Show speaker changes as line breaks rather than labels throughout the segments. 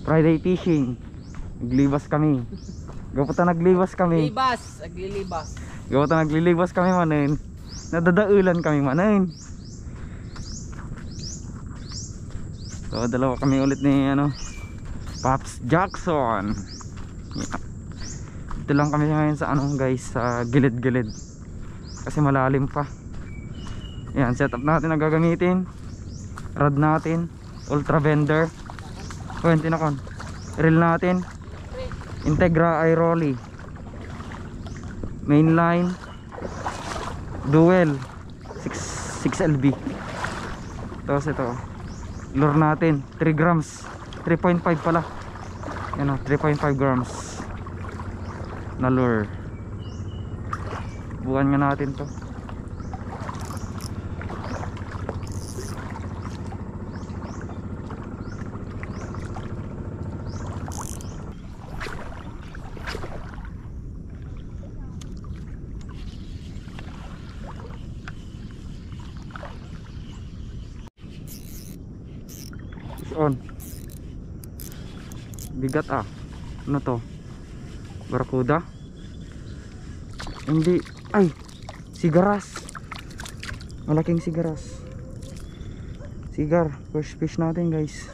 Friday fishing. Naglibas kami. Gapata naglibas kami.
Libas, naglilibas.
Gapata naglilibas kami manin. Nadadaulan kami manin. So dalawa kami ulit ni ano, Pops Jackson. Yeah. Dito lang kami ngayon sa ano guys, sa gilid-gilid. Kasi malalim pa. Yan, setup natin na gagamitin. Rod natin, Ultra Bender. 20 na kon. Reel natin, Integra iRolly. Mainline Dual 6LB. Tapos ito, lure natin 3 grams, 3.5 pala. Yan o, 3.5 grams na lure. Bukan nga natin to. On. Bigat ah. Ano to? Barakuda? Hindi. Ay, sigaras. Malaking sigaras. Sigar. First fish natin guys.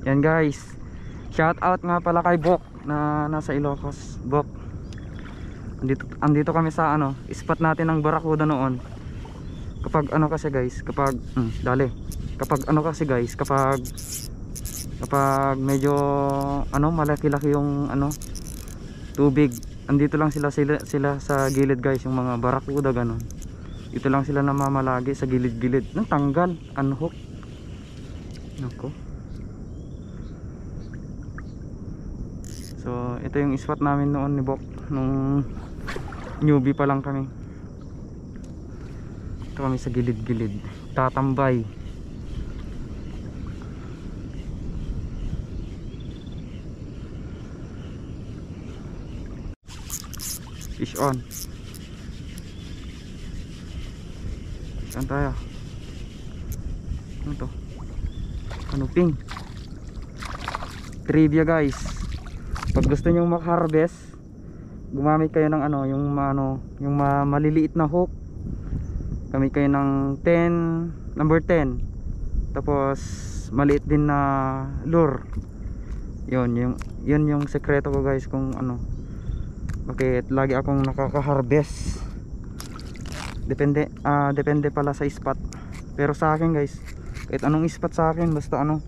Yan guys, shout out nga pala kay Bok na nasa Ilocos. Bok, andito kami sa ano, spot natin ng barakuda noon. Kapag ano kasi guys, kapag kapag ano kasi guys, kapag medyo ano, malaki-laki yung ano, tubig, andito lang sila sa gilid guys, yung mga barakuda ganon. Dito lang sila namamalagi sa gilid-gilid. Nang tanggal, unhook. Nako. So ito yung spot namin noon ni Bok nung newbie pa lang kami. Ito kami sa gilid-gilid, tatambay. Fish on. Saan tayo? Ano to? Kanuping. Trivia guys, pag gusto nyo maka-harvest, gumamit kayo ng ano, yung maliliit na hook. Gamit kayo ng number 10. Tapos maliit din na lure. Yun yung sekreto ko guys, kung ano, bakit lagi akong nakaka-harvest. Depende pala sa spot. Pero sa akin guys, kahit anong spot sa akin, basta ano,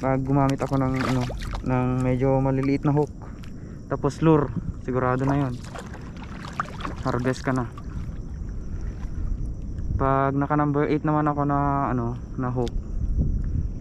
pag gumamit ako ng ano, ng medyo maliliit na hook tapos lure, sigurado na yon, harvest ka na. Pag naka number 8 naman ako na ano, na hook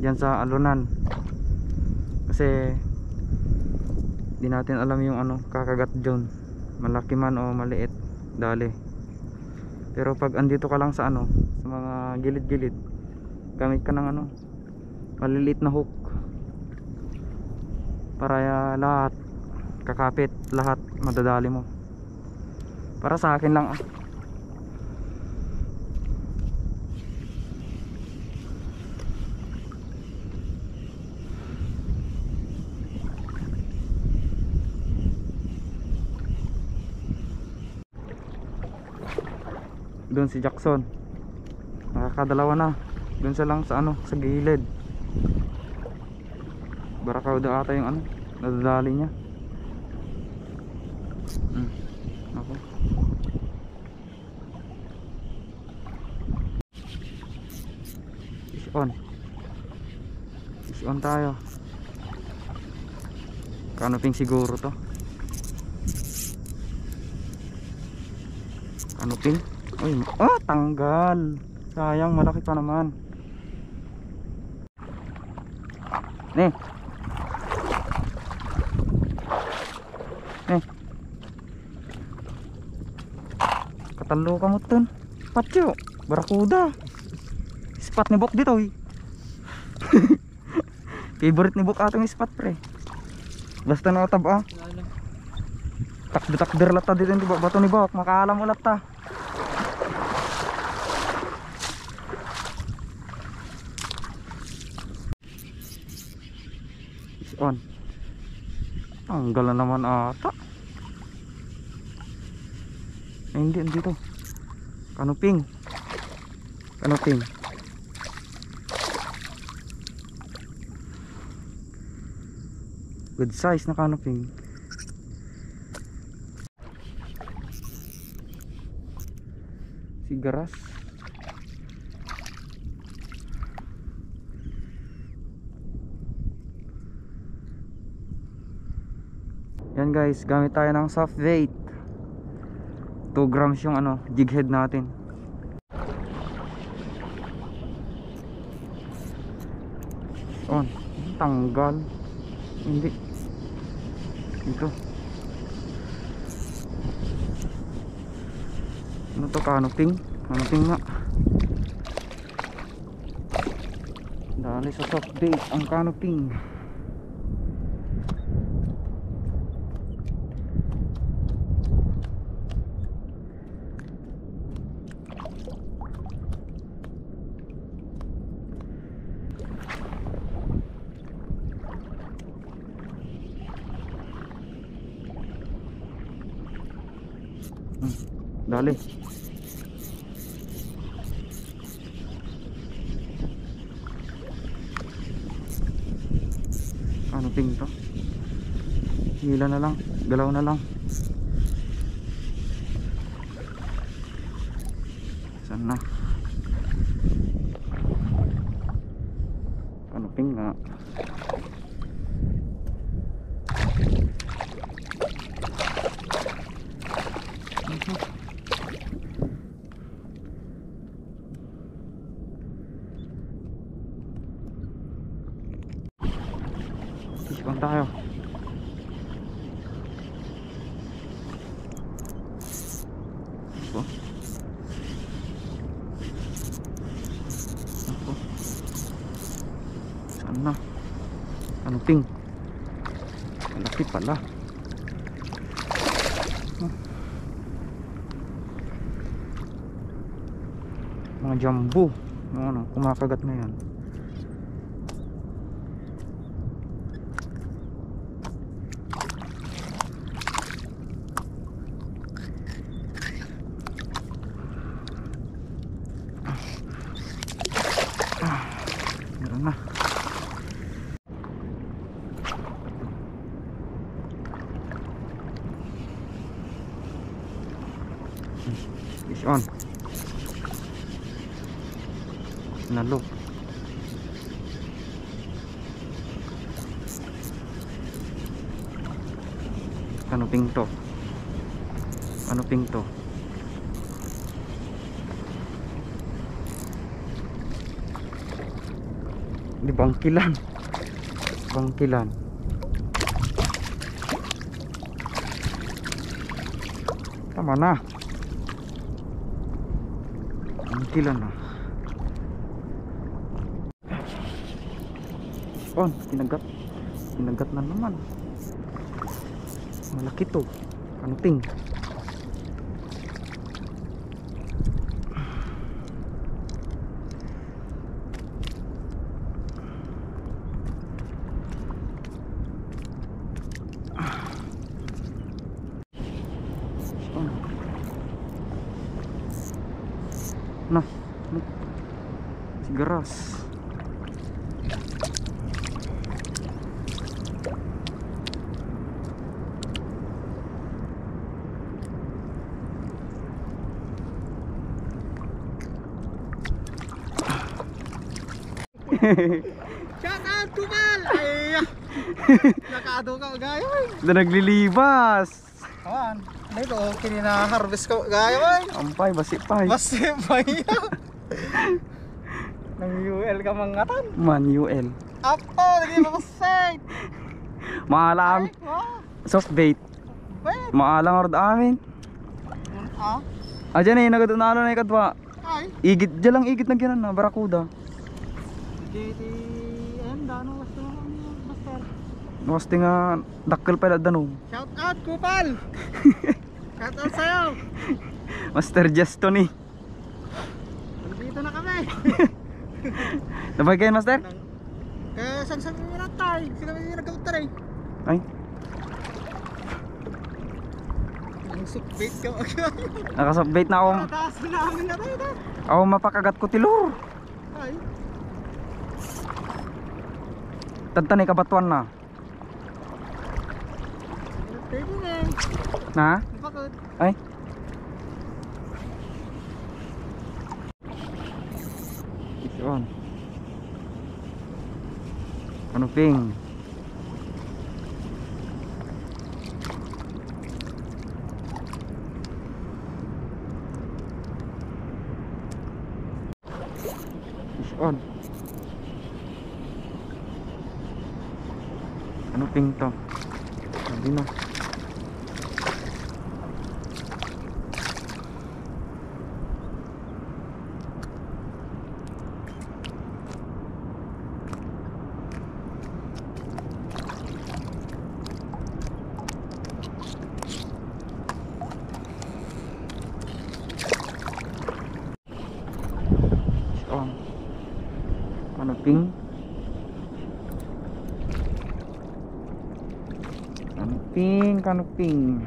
diyan sa alunan, kasi di natin alam yung ano, kakagat dyan, malaki man o maliit, dali. Pero pag andito ka lang sa ano, sa mga gilid-gilid, gamit ka ng ano, maliliit na hook para lahat kakapit, lahat madadali mo. Para sa akin lang ah. Doon si Jackson, nakakadalawa na. Doon sa lang sa ano, sa gilid. Barakuda ata yung ano, nadadali niya. Ako. Fish on tayo. Kanuping siguro to. Kanuping. Uy, tanggal. Sayang, malaki pa naman. Nih. Katalo ka mo ton. Patyo, barakuda. spot ni Bok dito eh. Favorite ni Bok atong spot pre. Basta nakataba. Takder lata dito yung bato ni Bok. Makaalam ulat ta. On. Tanggal na naman ata. Ay, hindi dito. Kanuping. Kanuping. Good size na kanuping. Sigaras. Yan guys, gamit tayo ng soft bait. 2 grams yung ano, jig head natin. On, tanggal. Hindi. Ito. Ano to, kanuping? Kanuping nga. Dali sa soft bait ang kanuping. Dali. Ano ting to? Hila na lang, galaw na lang. Saan na? Ano ting nga? Ispang tayo. Ako. Ako. Saan na? Ano ting? Malaki pala. Mga jumbo. Ano, kumakagat na yan. Meron na. Fish on. Nalo. Kanuping to. Kanuping to. Di bangkilan. Bangkilan. Tama na. Bangkilan na. On, kinagat. Kinagat na naman. Malaki to. Kanuping. Nah, sigaras.
Shout out to Mal! Ay, nakado ka gayon.
Na naglilibas.
Awan, dito kinina-harvest ko gayon.
Ampay, basipay.
Basta ba iya? Nang UL ka mangatan.
Manuel.
Apo, hindi mo kasay.
Maalam. Soft bait.
Wait.
Maalang orad amin.
Ah?
Ajan eh, nagadunalo na ikadwa.
Ay.
Igit, dyan lang igit na gyanan na, barakuda.
JTN, dano gusto mo kami master.
Nuwasti nga dakkel pala danong.
Shout out, Kupal! Shout out sa'yo!
Master Jesto ni.
Nandito na kami!
Nabay kayo master?
Kaya saan yung natay? Sila may nagkapunta rin.
Ay,
Ang sukbait ka
nakasubbait na ako.
Nataas na namin na tayo na.
Ako mapakagat ko tilor.
Ay,
Tantanay kabatuan na.
pwede na eh.
Na?
Napakot.
Ay. Fish on. Ano ping? Fish on. Ano ping to? Hindi na. On. Ano ping? Kanuping.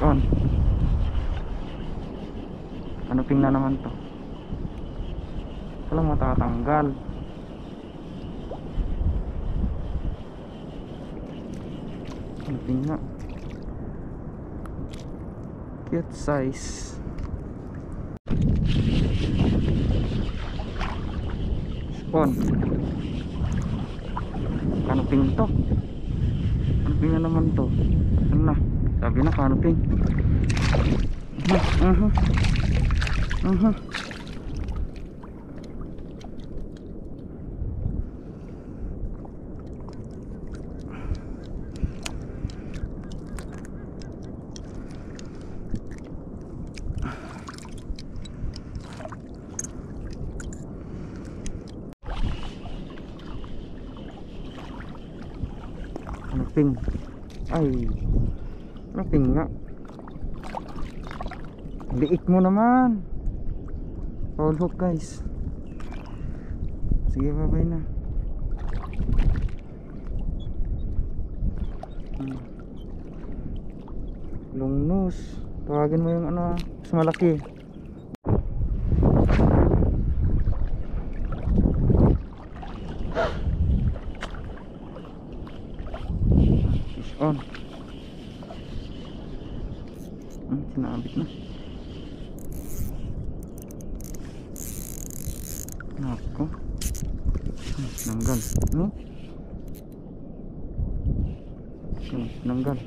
On. Kanuping na naman to. Walang matatanggal. Kanuping nga. Cute size. Spawn. Kanuping to. Kanuping na naman to. Ano na? Sabi na kanuping. Kanuping. Ay, kanuping nga. Liik mo naman. Foul hook guys. Sige, bye-bye na. Long nose. Tawagin mo yung ano, mas malaki. Fish on. Sinabit na. Nako. Nanggal. No? Nanggal.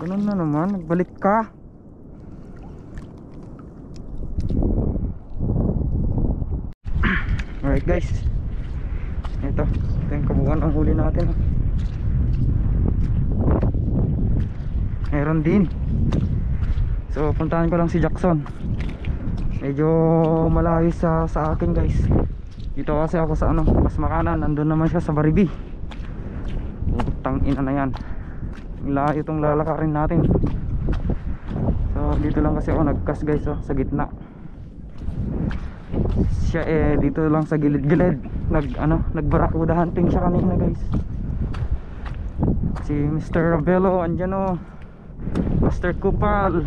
Ganun na naman. Nagbalik ka. Alright guys. Ito yung kabuuan ang huli natin. Meron din. So puntahan ko lang si Jackson. Medyo malayo sa akin guys. Dito kasi ako sa ano, Mas Makanan. Nandun naman siya sa Baribi. Utang ina na yan. Layo itong lalakarin natin. So dito lang kasi ako nagkas guys, oh, sa gitna. Siya dito lang sa gilid-gilid. Nagbarakuda hunting siya kanina guys. Si Mr. Ravello andyan, oh. Master Kupal,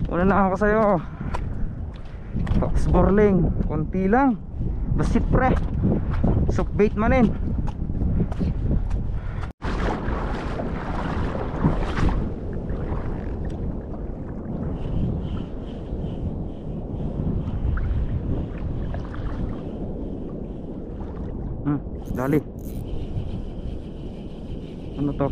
una na ako sa'yo. Fox Borling, konti lang. Basit pre. Softbait manin. Dali. Ano to?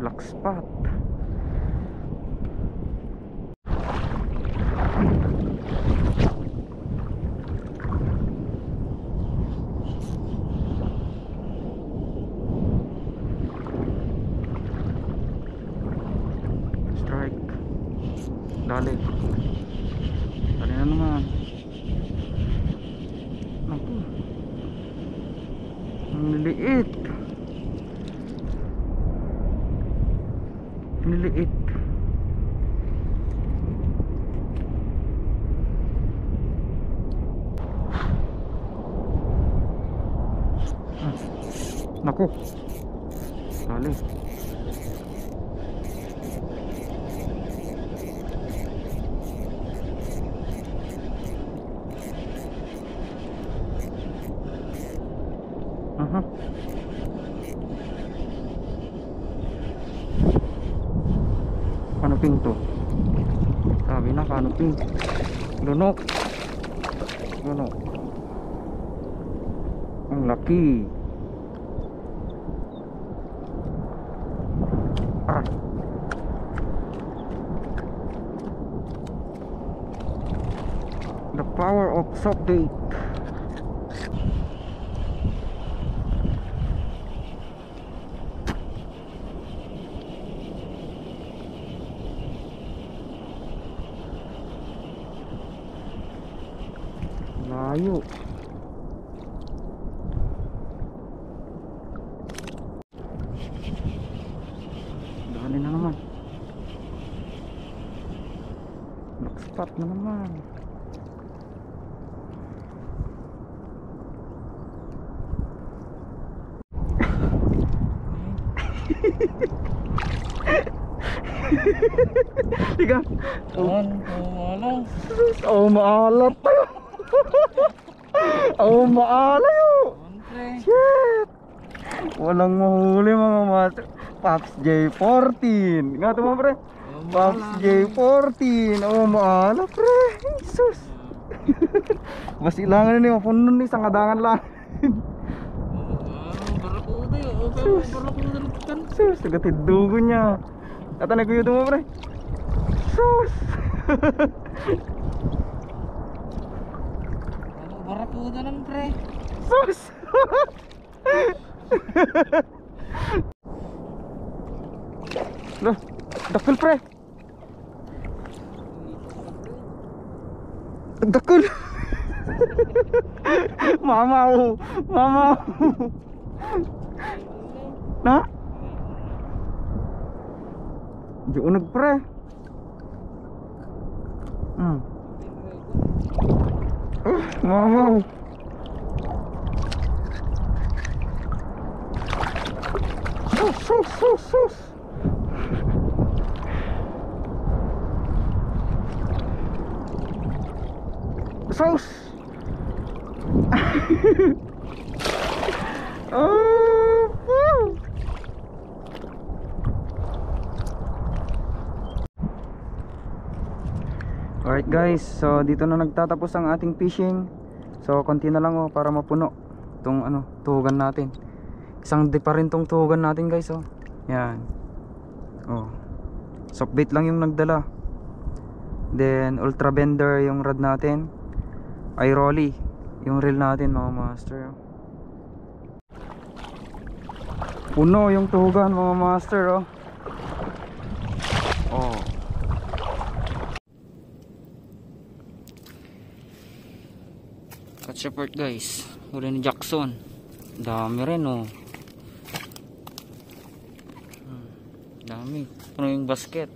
black spot. Strike. Dali. Dali na naman. Naku. Ang liliit. Niliit. Naku. Dali. Aha. Kanuping to. Sabi na kanuping. Lunok. Lunok. Ang laki. Ah. The power of soft bait. Layo. Dali na naman. Black spot na naman. Tiga. Oh, maalat tayo. Oh, maalayo. Shit. Walang mahuli mga master. Pops J14. Nga ito mga pre. Pops J14. Oh, maala pre. Jesus. Mas ilangan na mapunon ni sa kadangan lang. Sus, nagatid dugo niya. At nagkuyo ito mga pre. Sus.
Barakuda lang pre.
Sus. Loh, dakil pre. Dakil. Mamaw. Mamaw. Na? Di unag pre. Mamaw. Sus. Sus. Oh. Alright guys, so dito na nagtatapos ang ating fishing. So konti na lang para mapuno itong tuhugan natin. Isang di pa rin tong tuhugan natin guys Yan. Soft bait lang yung nagdala. Then ultra bender yung rod natin. Ay rolly yung reel natin mga master. Puno yung tuhugan mga master Catch support guys. Huli ni Jackson. Dami rin dami. Puno yung basket.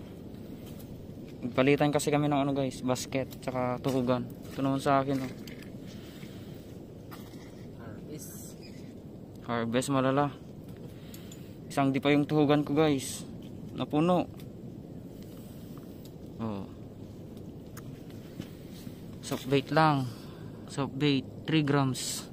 Palitan kasi kami ng guys, basket tsaka tuhugan. Ito naman sa akin Harvest malala. Isang di pa yung tuhugan ko guys. Napuno. Soft bait lang. Soft bait 3 grams.